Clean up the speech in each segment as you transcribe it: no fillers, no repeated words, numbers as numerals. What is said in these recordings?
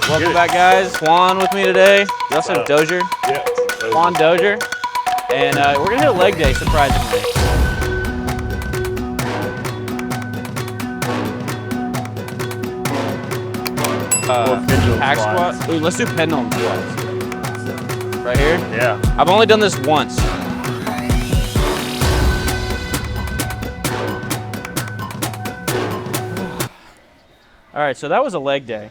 Welcome back, guys. Juan with me today. We also have Dozier. Yeah. Juan Dozier. And we're going to hit a leg day, surprisingly. Hack squat. Ooh, let's do pendulum squats. Right here? Yeah. I've only done this once. All right, so that was a leg day.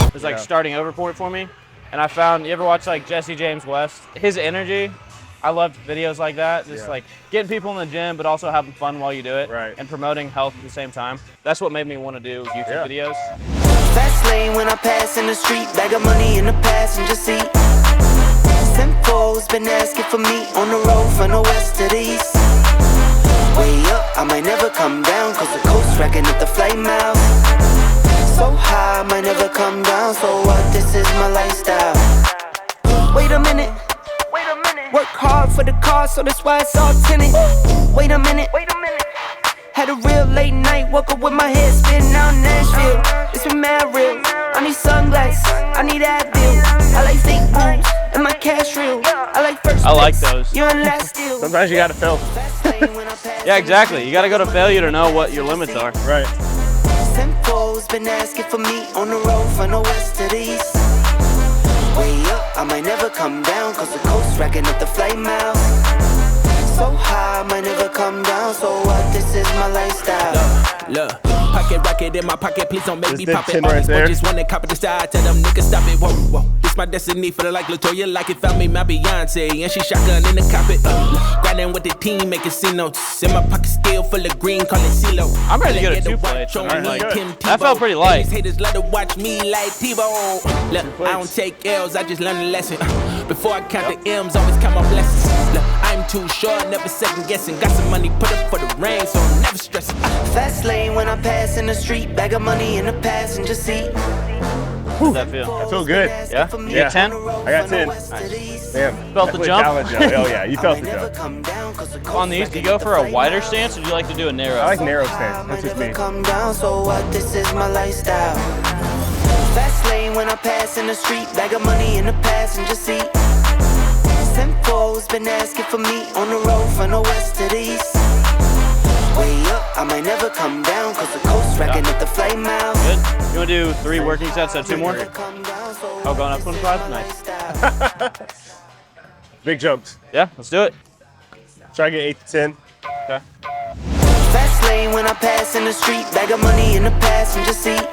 It was like starting over point for me. And I found, you ever watch like Jesse James West? His energy, I loved videos like that. Just like getting people in the gym, but also having fun while you do it. Right. And promoting health at the same time. That's what made me want to do YouTube videos. Fast lane when I pass in the street, bag of money in the passenger seat. Simcoe's been asking for me on the road from the west to the east. Way up, I might never come down, cause the coast racking up the flame out. So high, I might never come down, so what, this is my lifestyle. Wait a minute, work hard for the car, so that's why it's all tinted. Wait a minute, had a real late night, woke up with my head spinning out Nashville. It's been mad real, I need sunglasses, I need Advil. I like fake boobs, and my cash real. I like first I like place, those. you're in last deal. Sometimes you gotta fail. Yeah, exactly. You gotta go to failure to know what your limits are. Right. Simcoe's been asking for me on the road from the west to the east. Way up, I might never come down, cause the coast racking up the flame out. So high, I might never come down, so what, this is my lifestyle. Look, pocket rocket in my pocket, please don't make me pop it. Right there. Just wanna cop it the side, tell them niggas stop it. Whoa, whoa, this my destiny, feel like Latoya, like it found me my Beyonce, and she shotgun in the cockpit. Grinding with the team, making C notes. In my pocket still full of green, call it CeeLo. I'm ready to go to 2 plates. That felt pretty light. These haters love to watch me like TiVo. Look, I don't take L's, I just learn a lesson. Before I count the M's, always count my blessings. Look, I'm too short, never second guessing. Got some money, put up for the rain, so I'm never stressing. Fast lane when I pass in the street, bag of money in the passenger seat. How's that feel? I feel good. Yeah? You get 10? I got 10. Damn. Felt the jump? Oh yeah, you felt the jump. On these, do you go for a wider stance or do you like to do a narrow? I like narrow stance. That's just me. Come down, so what, this is my lifestyle. Fast lane when I pass in the street, bag of money in the passenger seat. Simcoe's been asking for me on the road from the west to the east. Way up, I might never come down, cause the coast racking up the flame out. Good. You want to do 3 working sets, so 2 more? Oh, going up 25? Nice. Big jumps. Yeah, let's do it. Try to get 8 to 10. Okay. Fast lane when I pass in the street, bag of money in the passenger seat.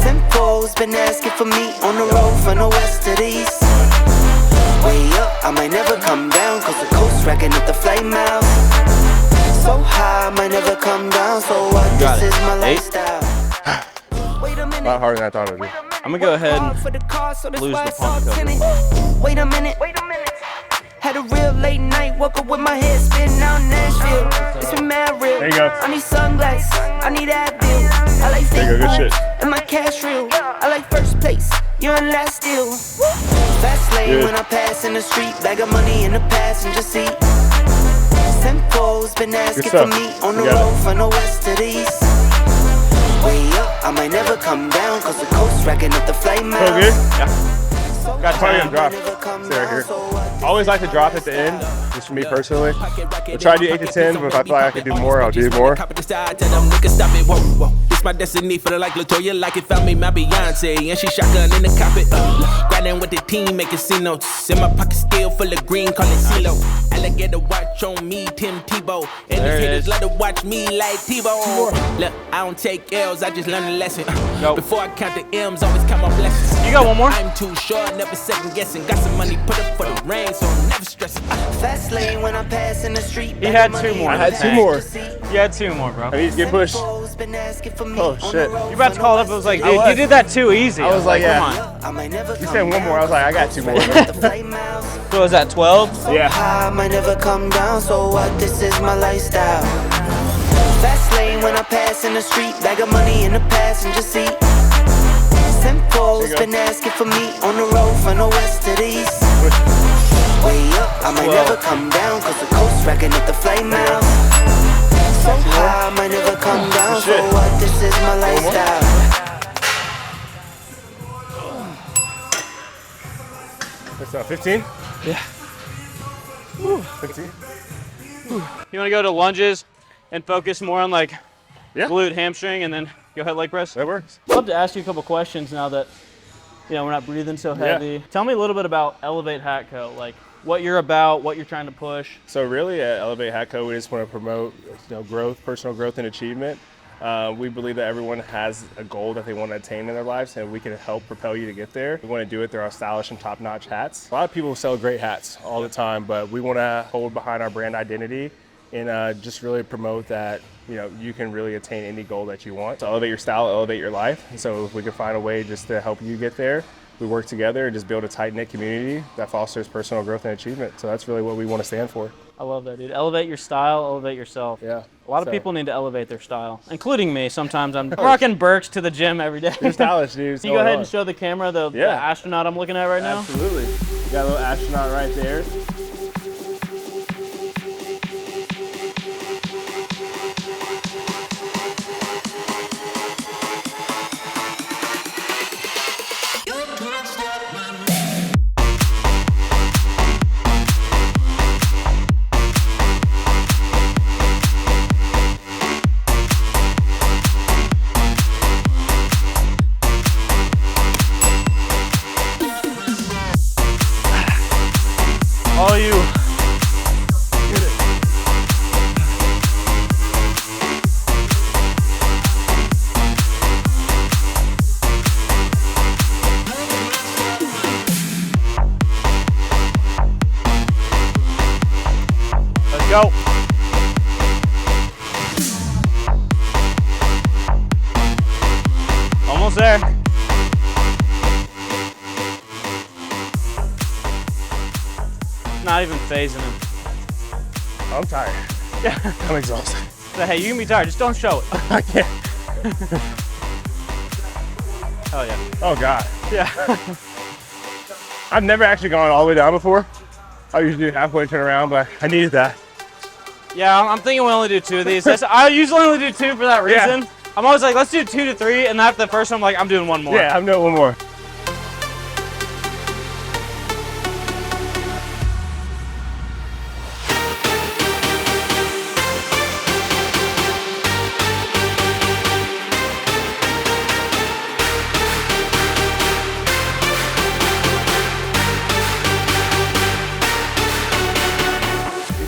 Simcoe's been asking for me on the road from the west to the east. Way up, I might never come down, cause the coast racking up the flame out. So high, I might never come down, so what, this is my lifestyle. A lot harder than I thought it would be. I'm going to go ahead and lose the pump cover. Wait a minute. Had a real late night, woke up with my head spinning out Nashville. It's been mad real. There you go. I need sunglasses, I need Advil. I like fake boobs, and my cash real. I like first place, you're in last deal. Fast lane when I pass in the street, bag of money in the passenger seat. Simcoe's been asking for me on the road from the west to the east. Way up, I might never come down, cause the coast racking up the flame out. Feel good? Yeah. Got probably gonna drop. Stay right here. I always like to drop at the end, just for me personally. I'll try to do 8 to 10, but if I feel like I can do more, I'll do more. This my destiny, feel like Latoya, like it found me my Beyonce, and she shotgun in the cockpit. Grinding with the team, making C notes. In my pocket still full of green, call it CeeLo. Alligator watch on me, Tim Tebow. And these haters love to watch me like TiVo. Look, I don't take L's, I just learn a lesson. Before I count the M's, always count my blessings. You got one more? I'm too short, never second guessing. Got some money, put up for the rain, so I'm never stressing. Fast lane when I pass in the street. He had 2 more. I had 2 more. You had 2 more, bro. I need to get pushed. Oh shit. You about to call it up, I was like, dude, you did that too easy. I was like, yeah. Come on. You said 1 more, I was like, I got 2 more. So is that 12? Yeah. I might never come down, so what, this is my lifestyle. Fast lane when I pass in the street, bag of money in the passenger seat. Simcoe's been asking for me on the road from the west to the east. Way up, I might never come down, cause the coast racking up the flame now. So high, I might never come down, so what, this is my lifestyle. What's 15? Yeah. 15? You want to go to lunges and focus more on like Yeah. glute, hamstring, and then go ahead leg press? That works. I'd love to ask you a couple questions now that we're not breathing so heavy. Yeah. Tell me a little bit about Elevate Hat Co. Like what you're about, what you're trying to push. So really at Elevate Hat Co, we just want to promote growth, personal growth and achievement. We believe that everyone has a goal that they want to attain in their lives, and we can help propel you to get there. We want to do it through our stylish and top-notch hats. A lot of people sell great hats all the time, but we want to hold behind our brand identity and just really promote that you can really attain any goal that you want. So elevate your style, elevate your life. And so if we can find a way just to help you get there, we work together and just build a tight-knit community that fosters personal growth and achievement. So that's really what we want to stand for. I love that, dude. Elevate your style, elevate yourself. Yeah. A lot of people need to elevate their style, including me. Sometimes I'm rocking Birks to the gym every day. You're stylish, dude. Can you go ahead and show the camera the astronaut I'm looking at right now? Absolutely. You got a little astronaut right there. All you. Let's go. Almost there. Not even phasing him. I'm tired. Yeah. I'm exhausted. So, hey, you can be tired, just don't show it. I can't. Hell yeah. Oh, God. Yeah. I've never actually gone all the way down before. I usually do halfway turn around, but I needed that. Yeah, I'm thinking we only do 2 of these. I usually only do 2 for that reason. Yeah. I'm always like, let's do 2 to 3, and after the first one, I'm like, I'm doing 1 more. Yeah, I'm doing 1 more.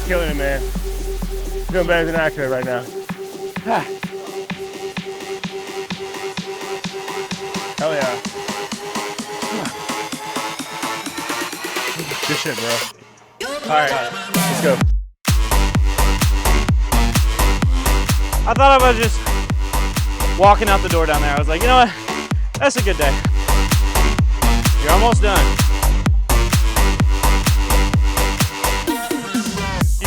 Killing it, man. Doing better than I could right now. Hell yeah. Good shit, bro. All right, let's go. I thought I was just walking out the door down there. I was like, you know what? That's a good day. You're almost done.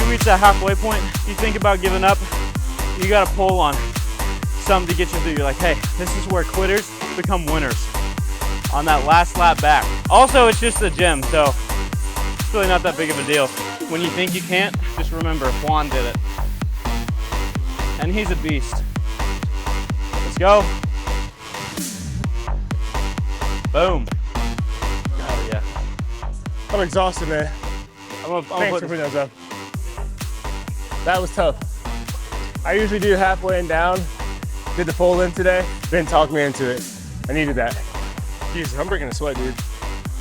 Reach that halfway point, you think about giving up, you got to pull on something to get you through. You're like, hey, this is where quitters become winners on that last lap back. Also, it's just the gym, so it's really not that big of a deal. When you think you can't, just remember Juan did it. And he's a beast. Let's go. Boom. Oh yeah. I'm exhausted, man. I'm Thanks for putting those up. That was tough. I usually do halfway and down. Did the pull in today. Didn't talk me into it. I needed that. Jesus, I'm breaking a sweat, dude.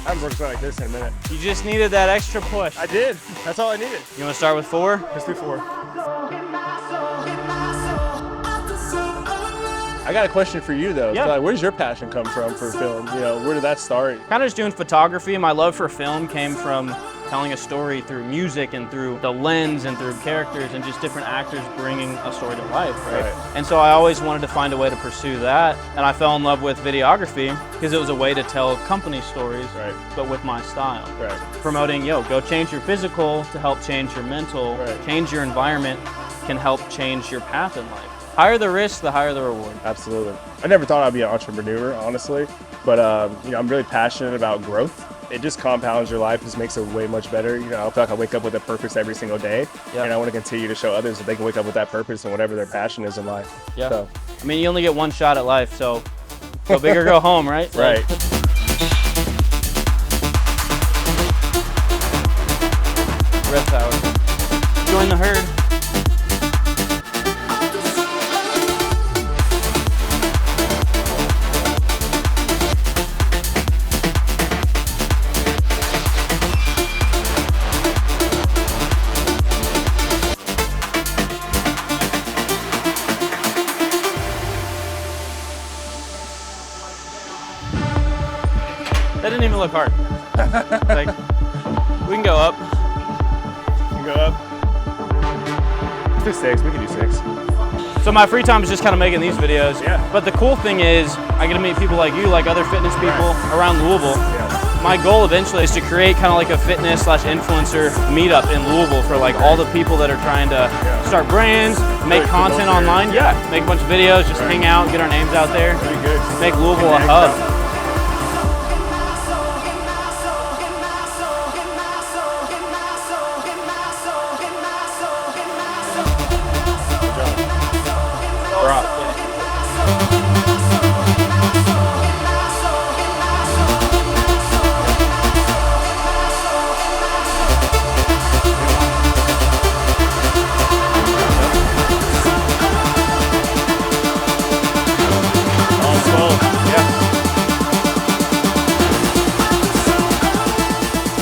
I haven't broken a sweat like this in a minute. You just needed that extra push. I did. That's all I needed. You want to start with 4? Let's do 4. I got a question for you though. Yeah. So, like, where does your passion come from for film? Where did that start? Kind of just doing photography. My love for film came from telling a story through music and through the lens and through characters and just different actors bringing a story to life, right? And so I always wanted to find a way to pursue that. And I fell in love with videography because it was a way to tell company stories, but with my style. Promoting, go change your physical to help change your mental, change your environment can help change your path in life. Higher the risk, the higher the reward. Absolutely. I never thought I'd be an entrepreneur, honestly, but I'm really passionate about growth. it just compounds your life, just makes it way much better. You know, I feel like I wake up with a purpose every single day, and I want to continue to show others that they can wake up with that purpose and whatever their passion is in life. Yeah. So. I mean, you only get one shot at life, so go big or go home, right? Right. Red power. Join the herd. That didn't even look hard. Like, we can go up. You go up. Let's do 6. We can do 6. So my free time is just kind of making these videos. Yeah. But the cool thing is, I get to meet people like you, like other fitness people around Louisville. Yeah. My goal eventually is to create kind of like a fitness/influencer meetup in Louisville for like all the people that are trying to start brands, make content online. Yeah, make a bunch of videos, just hang out, get our names out there. Pretty good. Make Louisville a hub.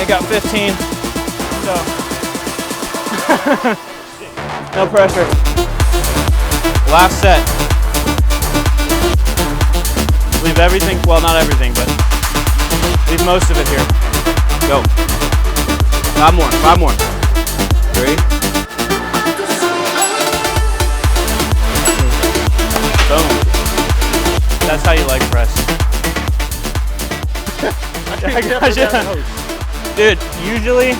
Got 15, so no pressure. Last set. Leave everything, well, not everything, but leave most of it here. Go. 5 more, 5 more. 3. Boom. That's how you leg press. Dude, usually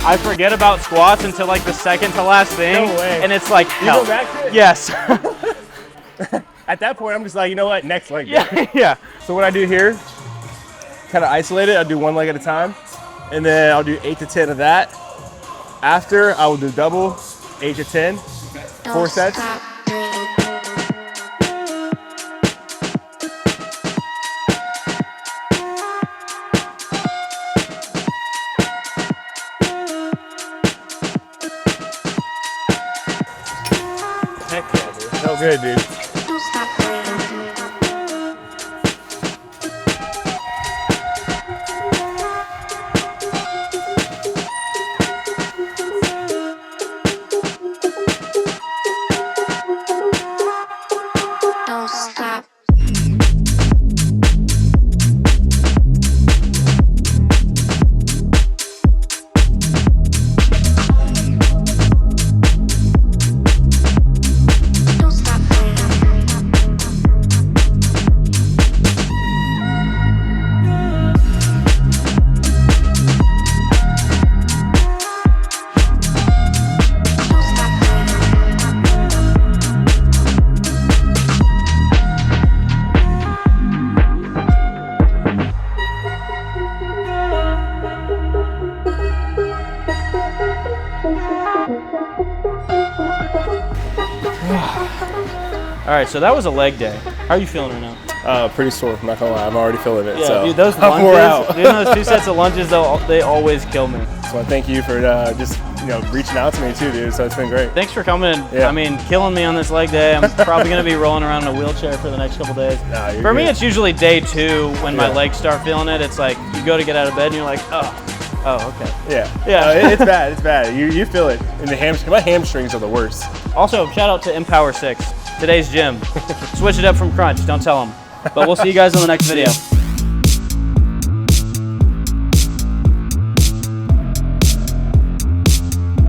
I forget about squats until like the second to last thing. No way. And it's like hell. You go back to it? Yes. At that point, I'm just like, you know what, next leg. Yeah, yeah. So what I do here, kind of isolate it. I'll do 1 leg at a time, and then I'll do 8 to 10 of that. After, I will do double, 8 to 10, 4 sets. Heck yeah, dude. So good, dude. Don't stop. All right, so that was a leg day. How are you feeling right now? Pretty sore, I'm not gonna lie. I'm already feeling it. Yeah, so. dude, those I'm wore out. lunges, dude, those 2 sets of lunges, they always kill me. So I thank you for just reaching out to me too, dude. So it's been great. Thanks for coming. Yeah. I mean, killing me on this leg day. I'm probably gonna be rolling around in a wheelchair for the next couple days. Nah, you're For me, good. it's usually day 2 when my Yeah. legs start feeling it. It's like you go to get out of bed and you're like, oh, okay. Yeah. Yeah. It's bad. It's bad. You feel it in the hamstring. My hamstrings are the worst. Also, shout out to MPOWER6, today's gym. Switch it up from crunch. Don't tell them. But we'll see you guys on the next video.